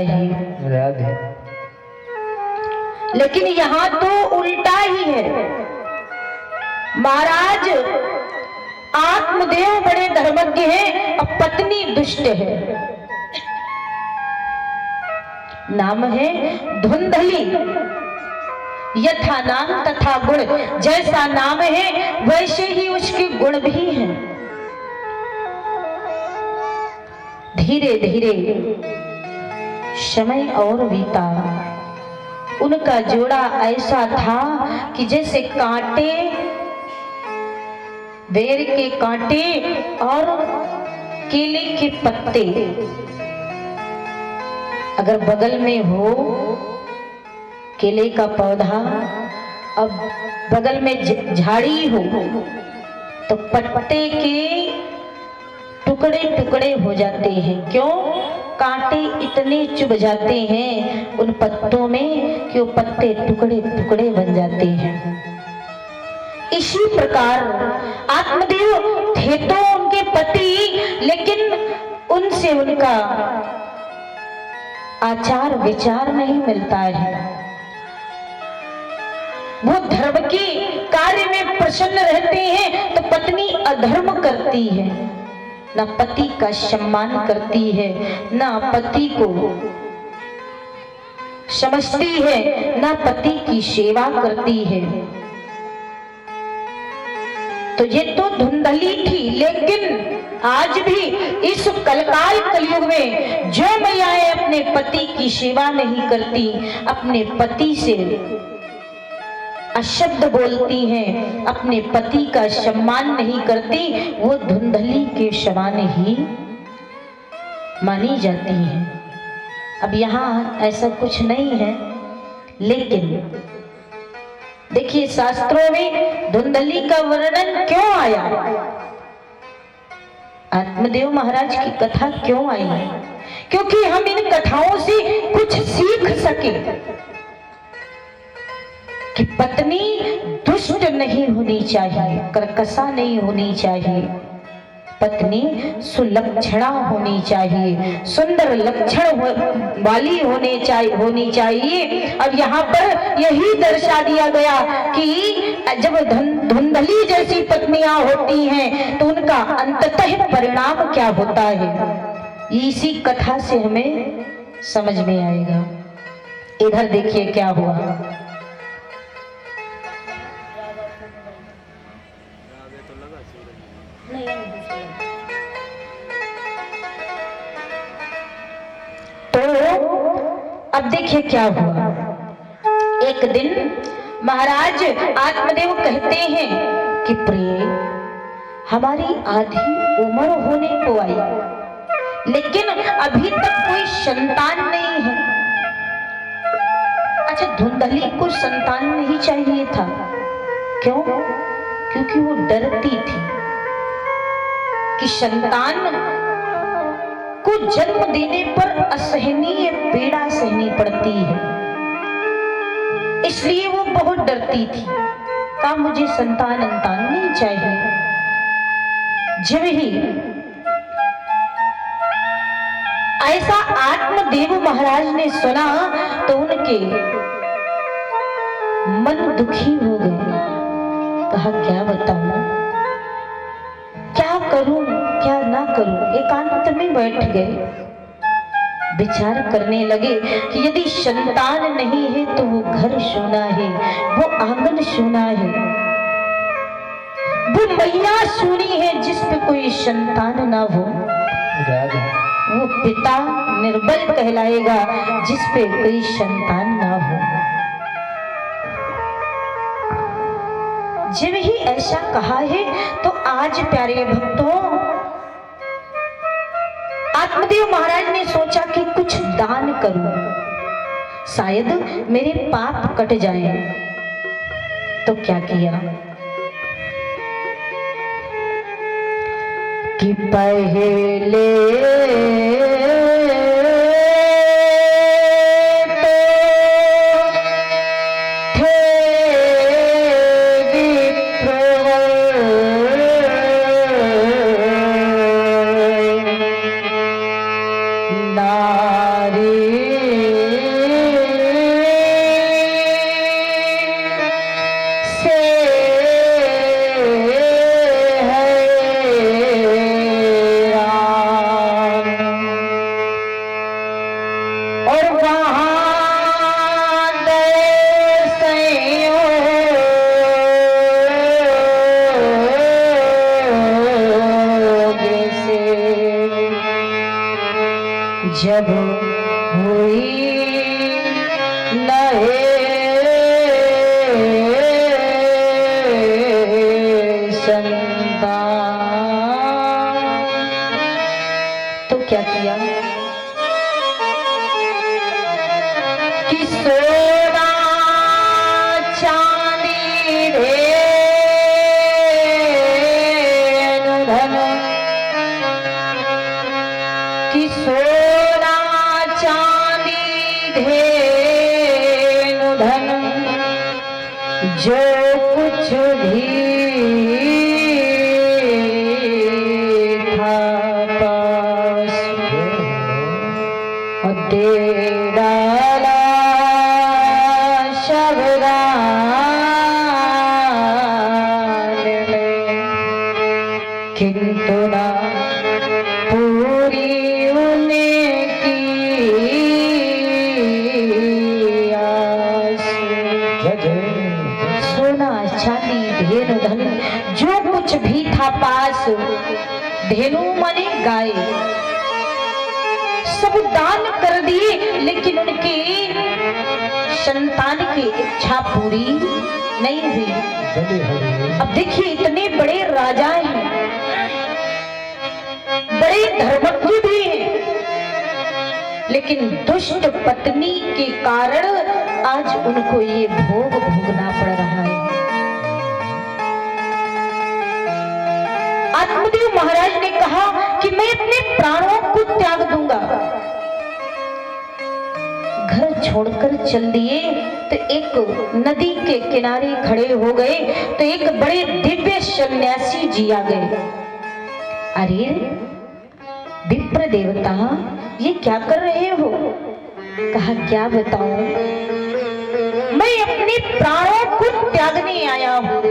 राधे। लेकिन यहाँ तो उल्टा ही है। महाराज आत्मदेव बड़े धर्मज्ञ हैं और पत्नी दुष्ट है। नाम है धुंधली। यथा नाम तथा गुण, जैसा नाम है वैसे ही उसके गुण भी हैं। धीरे धीरे समय और बीता। उनका जोड़ा ऐसा था कि जैसे कांटे, बेर के कांटे और केले के पत्ते अगर बगल में हो, केले का पौधा, अब बगल में झाड़ी हो तो पत्ते के टुकड़े टुकड़े हो जाते हैं। क्यों? कांटे इतने चुभ जाते हैं उन पत्तों में कि वो पत्ते टुकड़े टुकड़े बन जाते हैं। इसी प्रकार आत्मदेव थे तो उनके पति, लेकिन उनसे उनका आचार विचार नहीं मिलता है। वो धर्म के कार्य में प्रसन्न रहते हैं तो पत्नी अधर्म करती है, ना पति का सम्मान करती है, ना पति को समझती है, ना पति की सेवा करती है। तो ये तो धुंधली थी। लेकिन आज भी इस कलकाल कलयुग में जो महिलाएं अपने पति की सेवा नहीं करती, अपने पति से अशब्द बोलती हैं, अपने पति का सम्मान नहीं करती, वो धुंधली के समान ही मानी जाती हैं। अब यहाँ ऐसा कुछ नहीं है, लेकिन देखिए शास्त्रों में धुंधली का वर्णन क्यों आया, आत्मदेव महाराज की कथा क्यों आई? क्योंकि हम इन कथाओं से कुछ सीख सके कि पत्नी दुष्ट नहीं होनी चाहिए, कर्कशा नहीं होनी चाहिए, पत्नी सुलक्षणा होनी चाहिए, सुंदर लक्षण वाली होनी चाहिए। अब यहाँ पर यही दर्शा दिया गया कि जब धुंधली जैसी पत्नियां होती हैं तो उनका अंततः परिणाम क्या होता है, इसी कथा से हमें समझ में आएगा। इधर देखिए क्या हुआ। तो अब देखिए क्या हुआ। एक दिन महाराज आत्मदेव कहते हैं कि प्रिय, हमारी आधी उम्र होने को आई, लेकिन अभी तक कोई संतान नहीं है। अच्छा, धुंधली को संतान नहीं चाहिए था। क्यों? क्योंकि वो डरती थी कि संतान को जन्म देने पर असहनीय पीड़ा सहनी पड़ती है, इसलिए वो बहुत डरती थी। कहा मुझे संतान नहीं चाहिए। जब ही ऐसा आत्मदेव महाराज ने सुना तो उनके मन दुखी हो गए। कहा क्या बताऊं, क्या करूं, क्या ना करूं। एकांत में बैठ गए, विचार करने लगे कि यदि संतान नहीं है तो वो घर सूना है, वो आंगन सूना है, वो मैया सूनी है जिस पे कोई संतान ना हो, वो पिता निर्बल कहलाएगा जिस पे कोई संतान ना हो। जब ही ऐसा कहा है तो आज प्यारे भक्तों, आत्मदेव महाराज ने सोचा कि कुछ दान करूं, शायद मेरे पाप कट जाएं। तो क्या किया कि पहले नारी और वहाँ जब हुई नए संतान, तो क्या किया कि सोना चांदी धेनु धन, कि सोना चांदी धेनु धन जो कुछ भी था पास और दे डाला शबदान में, किंतु ना पूरी उनकी आस। सोना चांदी धेनु धन जो कुछ भी था पास, धेनु माने गाय, सब दान कर दिए, लेकिन उनकी संतान की इच्छा पूरी नहीं हुई। अब देखिए इतने बड़े राजा हैं, बड़े धर्मज्ञ भी हैं, लेकिन दुष्ट पत्नी के कारण आज उनको ये भोग भोगना पड़ रहा है। आत्मदेव महाराज ने कहा कि मैं अपने प्राणों को त्याग दूंगा। घर छोड़कर चल दिए तो एक नदी के किनारे खड़े हो गए तो एक बड़े दिव्य सन्यासी जी आ गए। अरे विप्र देवता, ये क्या कर रहे हो? कहा क्या बताऊं, मैं अपने प्राणों को त्यागने आया हूं,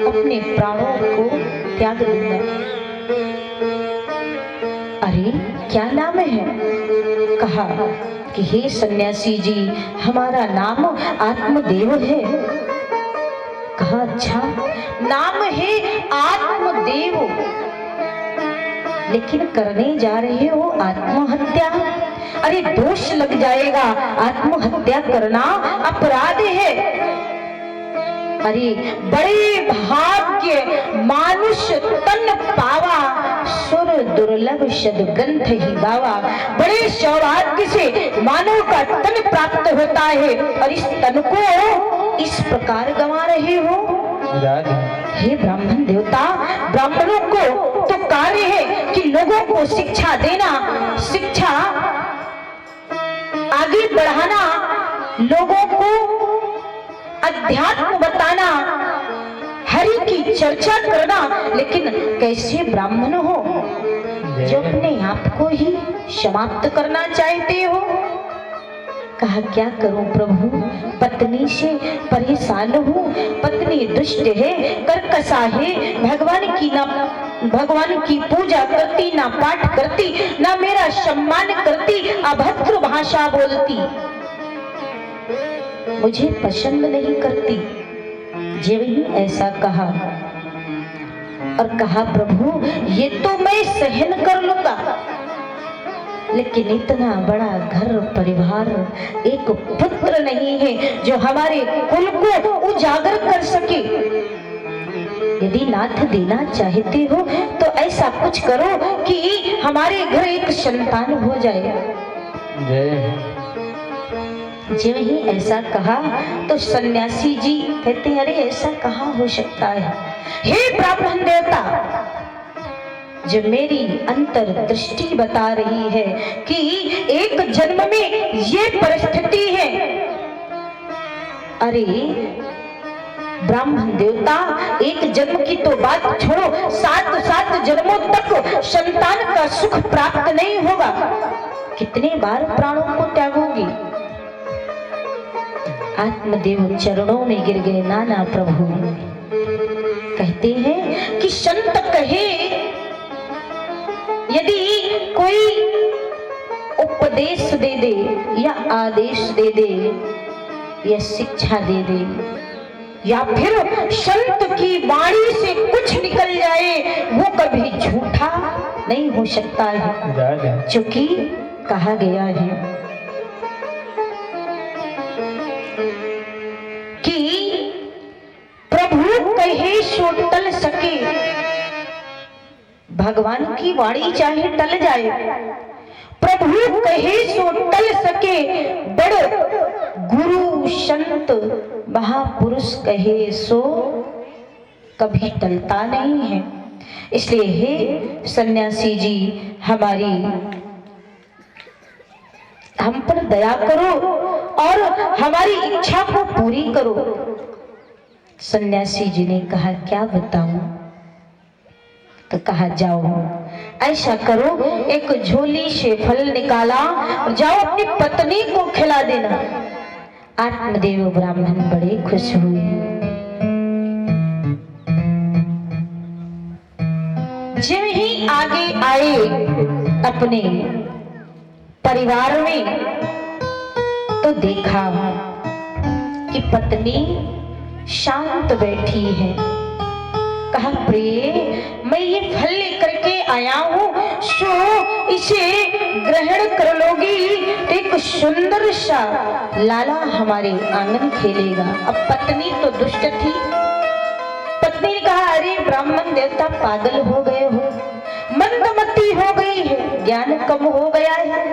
अपने प्राणों को त्याग दूंगा। अरे क्या नाम है? कहा कि हे सन्यासी जी, हमारा नाम आत्मदेव है। कहा अच्छा, नाम है आत्मदेव, लेकिन करने जा रहे हो आत्महत्या। अरे दोष लग जाएगा, आत्महत्या करना अपराध है। अरे बड़े भाग्य मानुष तन पावा, सुर दुर्लभ सद्गंध ही गावा। बड़े सौभाग्य से मानव का तन प्राप्त होता है और इस तन को इस प्रकार गंवा रहे हो। हे ब्राह्मण देवता, ब्राह्मणों को तो कार्य है कि लोगों को शिक्षा देना, शिक्षा आगे बढ़ाना, लोगों को अध्यात्म बताना, हरि की चर्चा करना, लेकिन कैसे ब्राह्मण हो जो अपने आप को ही समाप्त करना चाहते हो। कहा क्या करूं प्रभु, पत्नी से परेशान हूँ, पत्नी दुष्ट है, कर्कशा है, भगवान की पूजा करती, ना पाठ करती, ना मेरा सम्मान करती, अभद्र भाषा बोलती, मुझे पसंद नहीं करती। जब ही ऐसा कहा और कहा प्रभु ये तो मैं सहन कर लूंगा, लेकिन इतना बड़ा घर परिवार, एक पुत्र नहीं है जो हमारे कुल को उजागर कर सके। यदि नाथ देना चाहते हो तो ऐसा कुछ करो कि हमारे घर एक संतान हो जाए। जब ही ऐसा कहा तो सन्यासी जी कहते अरे ऐसा कहाँ हो सकता है। हे ब्राह्मण देवता, जो मेरी अंतर दृष्टि बता रही है कि एक जन्म में ये परिस्थिति है। अरे ब्राह्मण देवता, एक जन्म की तो बात छोड़ो, 7 जन्मों तक संतान का सुख प्राप्त नहीं होगा। कितने बार प्राणों को त्यागोगी? आत्मदेव चरणों में गिर गए। नाना प्रभु, कहते हैं कि संत कहे यदि कोई उपदेश दे दे या आदेश दे दे या शिक्षा दे दे या फिर संत की वाणी से कुछ निकल जाए, वो कभी झूठा नहीं हो सकता है, क्योंकि कहा गया है कि प्रभु कहे सो टल सके। भगवान की वाणी चाहे टल जाए, प्रभु कहे सो टल सके। बड़ गुरु संत महापुरुष कहे सो कभी टलता नहीं है। इसलिए हे सन्यासी जी, हम पर दया करो और हमारी इच्छा को पूरी करो। सन्यासी जी ने कहा, क्या बताऊं? तो कहा, जाओ ऐसा करो, एक झोली से फल निकाला और जाओ अपनी पत्नी को खिला देना। आत्मदेव ब्राह्मण बड़े खुश हुए। जब ही आगे आए अपने परिवार में तो देखा कि पत्नी शांत बैठी है। कहा, प्रिय, मैं ये फल लेकर के आया हूं, सो इसे ग्रहण कर लोगी तो एक सुंदर सा लाला हमारे आंगन खेलेगा। अब पत्नी तो दुष्ट थी। पत्नी ने कहा, अरे ब्राह्मण देवता, पागल हो गए हो, मंदमती हो गई है, ज्ञान कम हो गया है,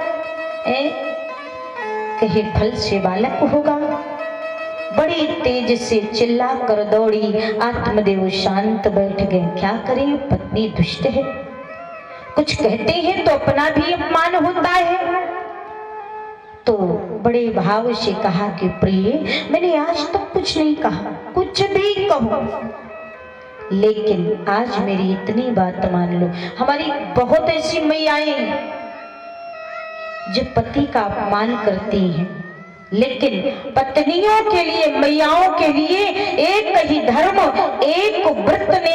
कहे फल से बालक होगा। बड़ी तेज से चिल्ला कर दौड़ी। आत्मदेव शांत बैठ गए। क्या करें, पत्नी दुष्ट है, कुछ कहते हैं तो अपना भी अपमान होता है। तो बड़े भाव से कहा कि प्रिय, मैंने आज तक कुछ नहीं कहा, कुछ भी कहो, लेकिन आज मेरी इतनी बात मान लो। हमारी बहुत ऐसी मैयाएं हैं जो पति का अपमान करती हैं, लेकिन पत्नियों के लिए, मैयाओं के लिए एक ही धर्म, एक व्रत ने